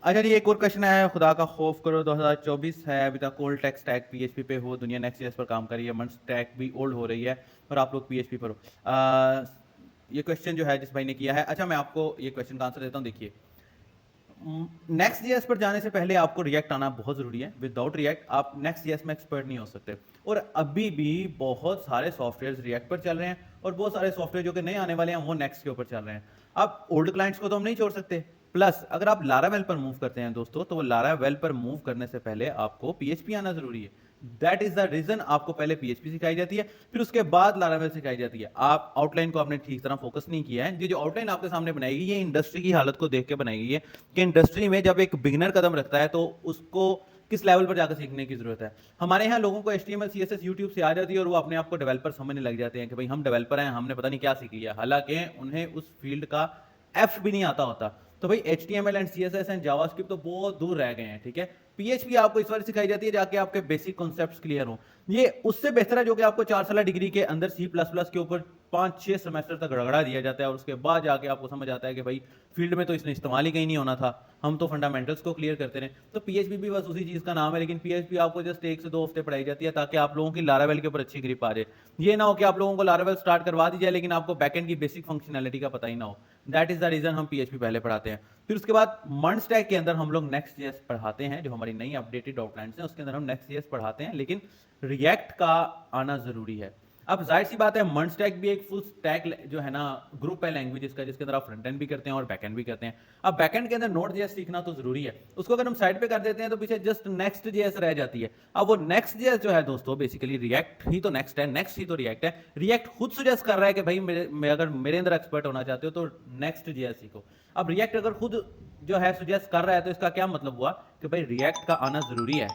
अच्छा जी, एक और क्वेश्चन है। खुदा का खौफ करो 2024 है, अभी तक ओल्ड टेक स्टैक पीएचपी पे हो, दुनिया नेक्स्ट जेएस पर काम कर रही है, मंथ स्टैक भी ओल्ड हो रही है और आप लोग पीएचपी पर हो। ये क्वेश्चन जो है जिस भाई ने किया है, अच्छा मैं आपको ये क्वेश्चन का आंसर देता हूँ। देखिए, नेक्स्ट जीएस पर जाने से पहले आपको रिएक्ट आना बहुत जरूरी है। विदाउट रिएक्ट आप नेक्स्ट जीएस में एक्सपर्ट नहीं हो सकते। और अभी भी बहुत सारे सॉफ्टवेयर रिएक्ट पर चल रहे हैं और बहुत सारे सॉफ्टवेयर जो कि नए आने वाले हैं वो नेक्स्ट के ऊपर चल रहे हैं। अब ओल्ड क्लाइंट्स को तो हम नहीं छोड़ सकते। प्लस अगर आप लारावेल पर मूव करते हैं दोस्तों, तो वो लारावेल पर मूव करने से पहले आपको पीएचपी आना जरूरी है। दैट इज द रीजन आपको पहले पीएचपी सिखाई जाती है, फिर उसके बाद लारावेल सिखाई जाती है। आप आउटलाइन को आपने ठीक तरह फोकस नहीं किया है। ये जो आउटलाइन आपके सामने बनाई गई है, इंडस्ट्री की हालत को देख के बनाई गई है कि इंडस्ट्री में जब एक बिगिनर कदम रखता है तो उसको किस लेवल पर जाकर सीखने की जरूरत है। हमारे यहाँ लोगों को HTML CSS यूट्यूब से आ जाती है और वो अपने आप को डेवलपर समझने लग जाते हैं कि भाई हम डेवलपर हैं, हमने पता नहीं क्या सीख लिया, हालांकि उन्हें उस फील्ड का एफ भी नहीं आता होता। तो भाई HTML and CSS and JavaScript तो बहुत दूर रह गए हैं, ठीक है। पीएचपी आपको इस बार सिखाई जाती है जाके आपके बेसिक कॉन्सेप्ट्स क्लियर हो। ये उससे बेहतर है जो कि आपको 4 साल डिग्री के अंदर C++ के ऊपर 5-6 सेमेस्टर तक रगड़ा दिया जाता है और उसके बाद जाके आपको समझ आता है कि भाई फील्ड में तो इसने इस्तेमाल ही कहीं नहीं होना था, हम तो फंडामेंटल्स को क्लियर करते रहे। तो पीएचपी भी बस उसी चीज का नाम है, लेकिन पीएचपी आपको जस्ट 1 से 2 हफ्ते पढ़ाई जाती है ताकि आप लोगों की लारावेल के ऊपर अच्छी ग्रिप आ जाए। ये ना हो कि आप लोगों को लारावेल स्टार्ट करवा दी जाए लेकिन आपको बैकएंड की बेसिक फंक्शनैलिटी का पता ही ना हो। दैट इज द रीजन हम पीएचपी पहले पढ़ाते हैं। फिर उसके बाद मंड स्टैक के अंदर हम लोग नेक्स्ट जेएस पढ़ाते हैं, जो हमारी नई अपडेटेड आउटलाइंस है उसके अंदर हम नेक्स्ट जेएस पढ़ाते हैं, लेकिन रिएक्ट का आना जरूरी है। अब जाहिर सी बात है, मंड स्टैक भी एक फुल स्टैक जो है ना ग्रुप है लैंग्वेजेस का, जिसके अंदर आप फ्रंट एंड भी करते हैं और बैक एंड भी करते हैं। अब बैक एंड के अंदर नोड जेएस सीखना तो जरूरी है, उसको अगर हम साइड पे कर देते हैं तो पीछे जस्ट नेक्स्ट जेएस रह जाती है। अब वो नेक्स्ट जेएस जो है दोस्तों, बेसिकली रिएक्ट ही तो नेक्स्ट है, नेक्स्ट ही तो रिएक्ट है। रिएक्ट खुद सजेस्ट कर रहा है कि भाई अगर मेरे अंदर एक्सपर्ट होना चाहते हो तो नेक्स्ट जेएस सीखो। अब रिएक्ट अगर खुद जो है सजेस्ट कर रहा है तो इसका क्या मतलब हुआ कि भाई रिएक्ट का आना जरूरी है।